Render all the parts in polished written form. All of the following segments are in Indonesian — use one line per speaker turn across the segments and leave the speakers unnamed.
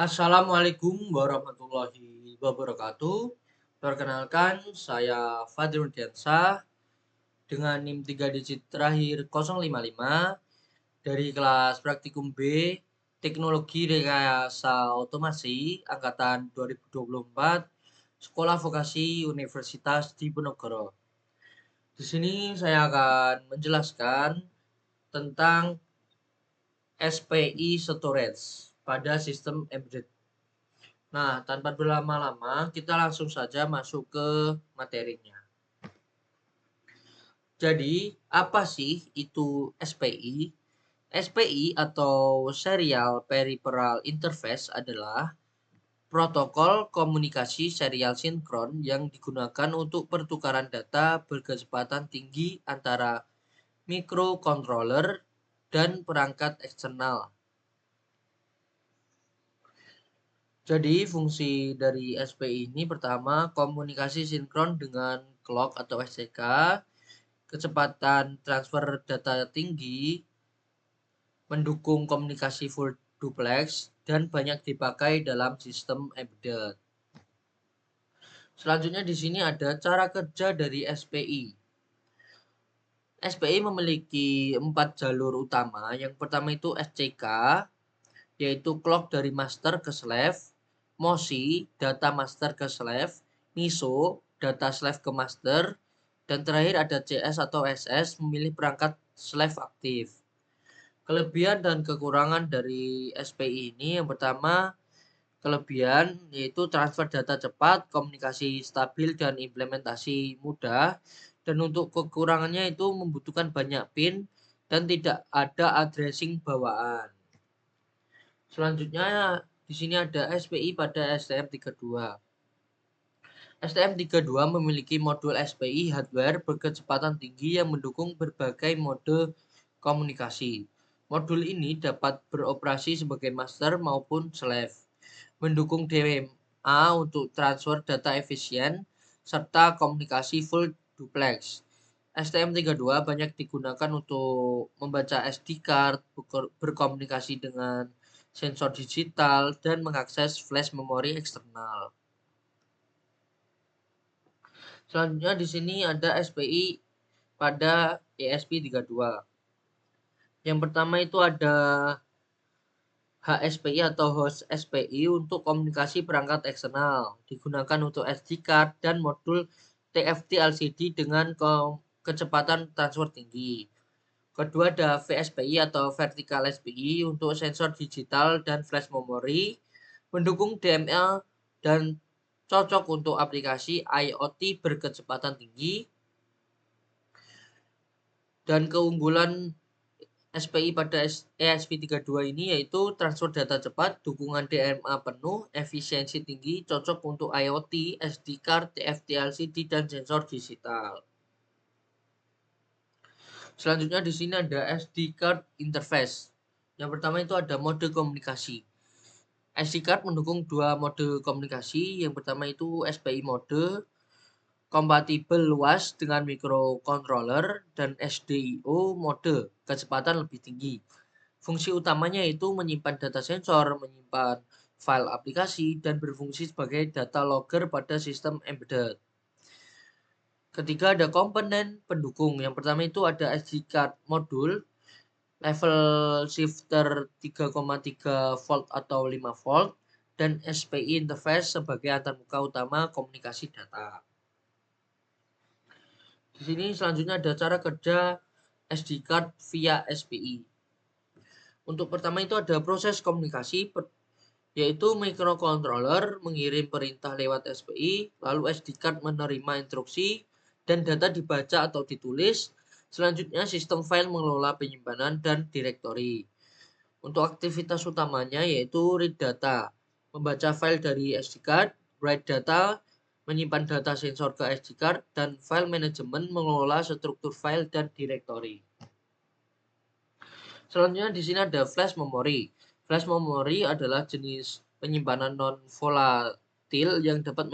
Assalamualaikum warahmatullahi wabarakatuh. Perkenalkan, saya Fadil Diansyah dengan NIM 3 digit terakhir 055 dari kelas Praktikum B Teknologi Rekayasa Otomasi Angkatan 2024 Sekolah Vokasi Universitas Diponegoro. Di sini saya akan menjelaskan tentang SPI Storage pada sistem embedded. Nah, tanpa berlama-lama, kita langsung saja masuk ke materinya. Jadi, apa sih itu SPI? SPI atau Serial Peripheral Interface adalah protokol komunikasi serial sinkron yang digunakan untuk pertukaran data berkecepatan tinggi antara microcontroller dan perangkat eksternal. Jadi fungsi dari SPI ini pertama komunikasi sinkron dengan clock atau SCK, kecepatan transfer data tinggi, mendukung komunikasi full duplex, dan banyak dipakai dalam sistem embedded. Selanjutnya di sini ada cara kerja dari SPI. SPI memiliki 4 jalur utama. Yang pertama itu SCK, yaitu clock dari master ke slave, MOSI, data master ke slave, MISO, data slave ke master, dan terakhir ada CS atau SS, memilih perangkat slave aktif. Kelebihan dan kekurangan dari SPI ini, yang pertama, kelebihan yaitu transfer data cepat, komunikasi stabil, dan implementasi mudah. Dan untuk kekurangannya itu membutuhkan banyak pin dan tidak ada addressing bawaan. Selanjutnya di sini ada SPI pada STM32. STM32 memiliki modul SPI hardware berkecepatan tinggi yang mendukung berbagai mode komunikasi. Modul ini dapat beroperasi sebagai master maupun slave, mendukung DMA untuk transfer data efisien, serta komunikasi full duplex. STM32 banyak digunakan untuk membaca SD card, berkomunikasi dengan sensor digital, dan mengakses flash memori eksternal. Selanjutnya di sini ada SPI pada ESP32. Yang pertama itu ada HSPI atau Host SPI untuk komunikasi perangkat eksternal, digunakan untuk SD card dan modul TFT LCD dengan kecepatan transfer tinggi. Kedua ada VSPI atau Vertical SPI untuk sensor digital dan flash memory, mendukung DML dan cocok untuk aplikasi IoT berkecepatan tinggi. Dan keunggulan SPI pada ESP32 ini yaitu transfer data cepat, dukungan DMA penuh, efisiensi tinggi, cocok untuk IoT, SD card, TFT LCD, dan sensor digital. Selanjutnya di sini ada SD card interface. Yang pertama itu ada mode komunikasi. SD card mendukung dua mode komunikasi. Yang pertama itu SPI mode, kompatibel luas dengan microcontroller, dan SDIO mode, kecepatan lebih tinggi. Fungsi utamanya itu menyimpan data sensor, menyimpan file aplikasi, dan berfungsi sebagai data logger pada sistem embedded. Ketiga ada komponen pendukung. Yang pertama itu ada SD card modul, level shifter 3,3 volt atau 5 volt, dan SPI interface sebagai antarmuka utama komunikasi data. Di sini selanjutnya ada cara kerja SD card via SPI. Untuk pertama itu ada proses komunikasi, yaitu microcontroller mengirim perintah lewat SPI, lalu SD card menerima instruksi, dan data dibaca atau ditulis. Selanjutnya sistem file mengelola penyimpanan dan direktori. Untuk aktivitas utamanya yaitu read data, membaca file dari SD card, write data, menyimpan data sensor ke SD card, dan file manajemen mengelola struktur file dan direktori. Selanjutnya di sini ada flash memory. Flash memory adalah jenis penyimpanan non-volatil yang dapat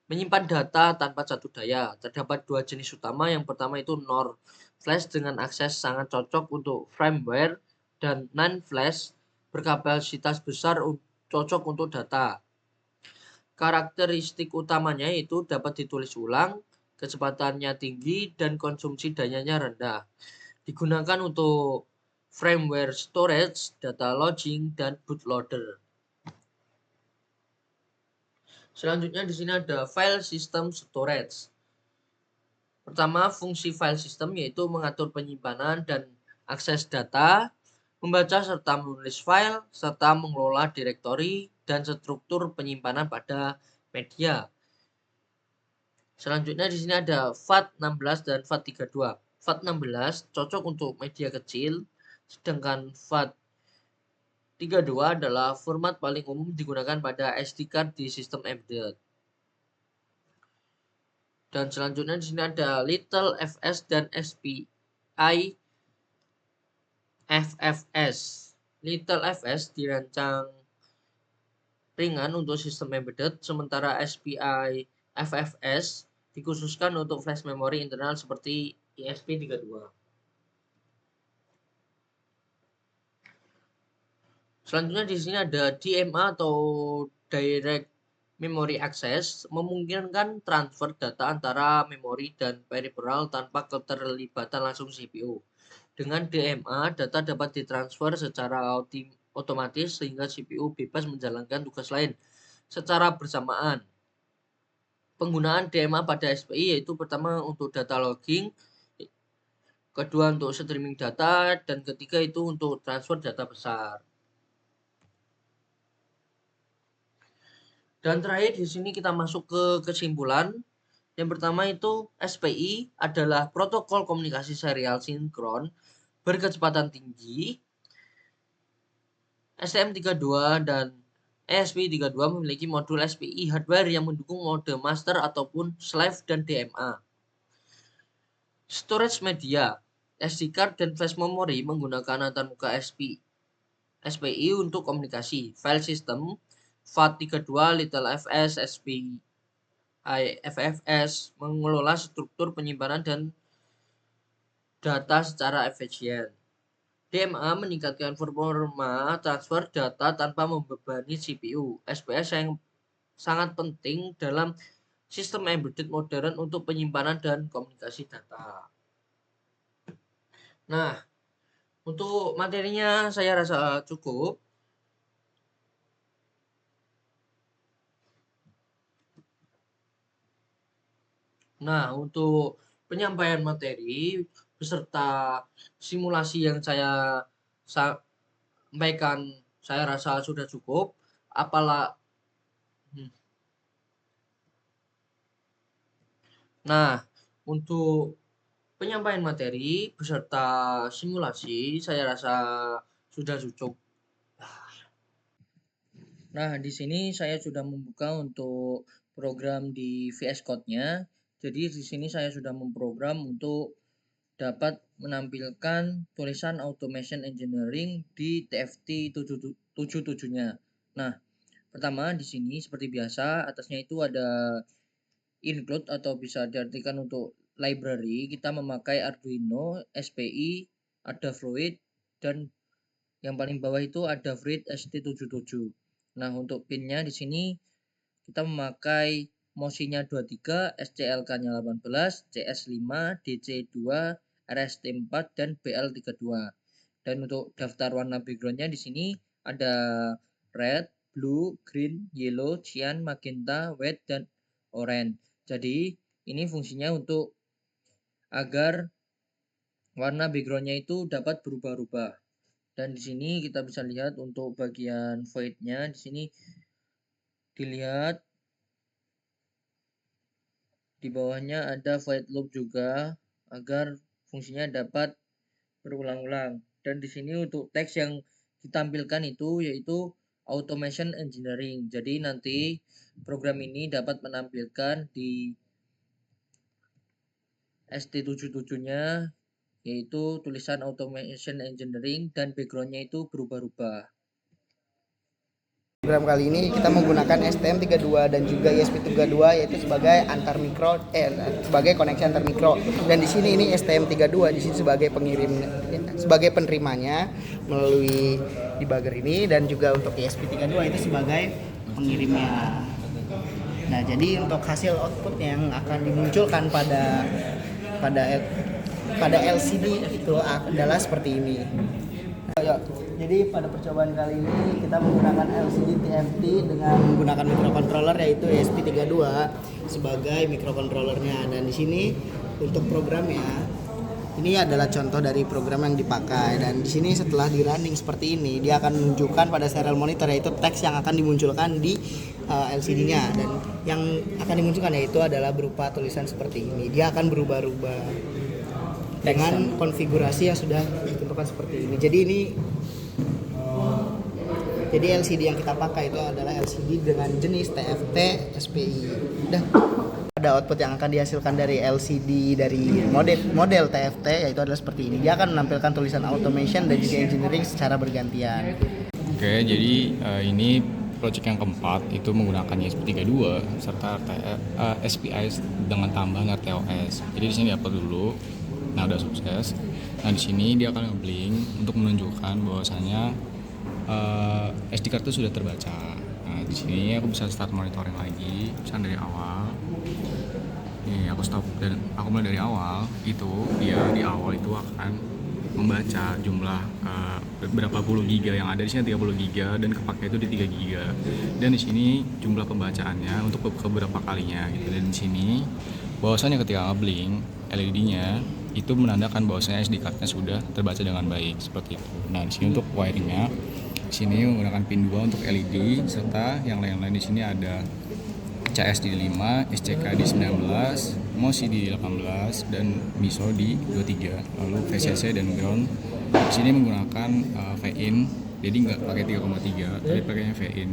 menyimpan data tanpa catur daya. Terdapat dua jenis utama. Yang pertama itu NOR flash dengan akses sangat cocok untuk firmware, dan NAND flash berkapasitas besar cocok untuk data. Karakteristik utamanya itu dapat ditulis ulang, kecepatannya tinggi, dan konsumsi dayanya rendah. Digunakan untuk firmware storage, data logging, dan bootloader. Selanjutnya di sini ada file system storage. Pertama, fungsi file system yaitu mengatur penyimpanan dan akses data, membaca serta menulis file, serta mengelola direktori dan struktur penyimpanan pada media. Selanjutnya di sini ada FAT16 dan FAT32. FAT16 cocok untuk media kecil, sedangkan FAT32 adalah format paling umum digunakan pada SD card di sistem embedded. Dan selanjutnya di sini ada Little FS dan SPI FFS. Little FS dirancang ringan untuk sistem embedded, sementara SPI FFS dikhususkan untuk flash memory internal seperti ESP32. Selanjutnya di sini ada DMA atau Direct Memory Access, memungkinkan transfer data antara memori dan peripheral tanpa keterlibatan langsung CPU. Dengan DMA, data dapat ditransfer secara otomatis sehingga CPU bebas menjalankan tugas lain secara bersamaan. Penggunaan DMA pada SPI yaitu pertama untuk data logging, kedua untuk streaming data, dan ketiga itu untuk transfer data besar. Dan terakhir di sini kita masuk ke kesimpulan. Yang pertama itu SPI adalah protokol komunikasi serial sinkron berkecepatan tinggi. STM32 dan ESP32 memiliki modul SPI hardware yang mendukung mode master ataupun slave dan DMA. Storage media, SD card dan flash memory menggunakan antarmuka SPI untuk komunikasi. File system, FAT32, Little FS, SPI FFS mengelola struktur penyimpanan dan data secara efisien. DMA meningkatkan performa transfer data tanpa membebani CPU. SPS yang sangat penting dalam sistem embedded modern untuk penyimpanan dan komunikasi data. Nah, untuk materinya saya rasa cukup. Nah, untuk penyampaian materi beserta simulasi yang saya sampaikan, saya rasa sudah cukup. Nah, untuk penyampaian materi beserta simulasi saya rasa sudah cukup. Nah, di sini saya sudah membuka untuk program di VS Code-nya. Jadi di sini saya sudah memprogram untuk dapat menampilkan tulisan Automation Engineering di TFT 77-nya. Nah, pertama di sini seperti biasa atasnya itu ada include atau bisa diartikan untuk library. Kita memakai Arduino, SPI, ada Fluid, dan yang paling bawah itu ada Fluid ST77. Nah, untuk pinnya di sini kita memakai MOSI-nya 23, SCLK-nya 18, CS5, DC2, RST4, dan BL32. Dan untuk daftar warna background-nya di sini ada red, blue, green, yellow, cyan, magenta, white, dan orange. Jadi ini fungsinya untuk agar warna background-nya itu dapat berubah-ubah. Dan di sini kita bisa lihat untuk bagian void-nya di sini dilihat di bawahnya ada void loop juga agar fungsinya dapat berulang-ulang. Dan di sini untuk teks yang ditampilkan itu yaitu Automation Engineering. Jadi nanti program ini dapat menampilkan di ST77-nya yaitu tulisan Automation Engineering dan background-nya itu berubah-ubah.
Program kali ini kita menggunakan STM32 dan juga ESP32 yaitu sebagai sebagai koneksi antar mikro. Dan di sini ini STM32 di sini sebagai sebagai penerimanya melalui debugger ini, dan juga untuk ESP32 itu sebagai pengirimnya. Nah, jadi untuk hasil output yang akan dimunculkan pada LCD itu adalah seperti ini. Jadi pada percobaan kali ini kita menggunakan LCD TFT dengan menggunakan microcontroller yaitu ESP32 sebagai microcontrollernya. Dan di sini untuk programnya ini adalah contoh dari program yang dipakai, dan di sini setelah di running seperti ini dia akan menunjukkan pada serial monitor yaitu teks yang akan dimunculkan di LCD-nya, dan yang akan dimunculkan yaitu adalah berupa tulisan seperti ini. Dia akan berubah-ubah dengan konfigurasi yang sudah ditentukan seperti ini. Jadi LCD yang kita pakai itu adalah LCD dengan jenis TFT SPI. Udah. Ada output yang akan dihasilkan dari LCD dari model TFT yaitu adalah seperti ini. Dia akan menampilkan tulisan automation dan juga engineering secara bergantian.
Oke, jadi ini project yang keempat itu menggunakan ESP32 serta SPI dengan tambahan RTOS. Jadi di sini diupload dulu. Nah, udah sukses. Nah, di sini dia akan nge-blink untuk menunjukkan bahwasanya SD card itu sudah terbaca. Nah, di sini aku bisa start monitoring lagi, misalnya dari awal. Nih, aku stop dan aku mulai dari awal. Itu dia di awal itu akan membaca jumlah berapa puluh giga yang ada di sini, 30 giga, dan kepake itu di 3 giga. Dan di sini jumlah pembacaannya untuk beberapa kalinya gitu. Dan di sini bahwasanya ketika nge-blink LED-nya itu menandakan bahwasanya SD card-nya sudah terbaca dengan baik seperti itu. Nah, di sini untuk wiring-nya di sini menggunakan pin 2 untuk LED serta yang lain-lain. Di sini ada CS di 5, SCK di 19, MOSI di 18, dan MISO di 23. Lalu VCC dan ground di sini menggunakan V-in, jadi nggak pakai 3,3 tapi pakainya V-in.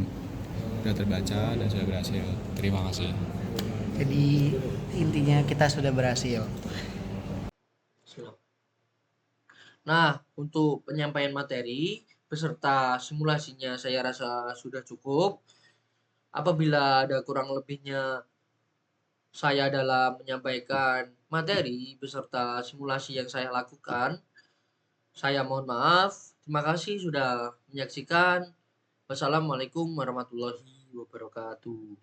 Sudah terbaca dan sudah berhasil. Terima kasih.
Jadi intinya kita sudah berhasil.
Nah, untuk penyampaian materi beserta simulasinya saya rasa sudah cukup. Apabila ada kurang lebihnya saya dalam menyampaikan materi beserta simulasi yang saya lakukan, saya mohon maaf. Terima kasih sudah menyaksikan. Wassalamualaikum warahmatullahi wabarakatuh.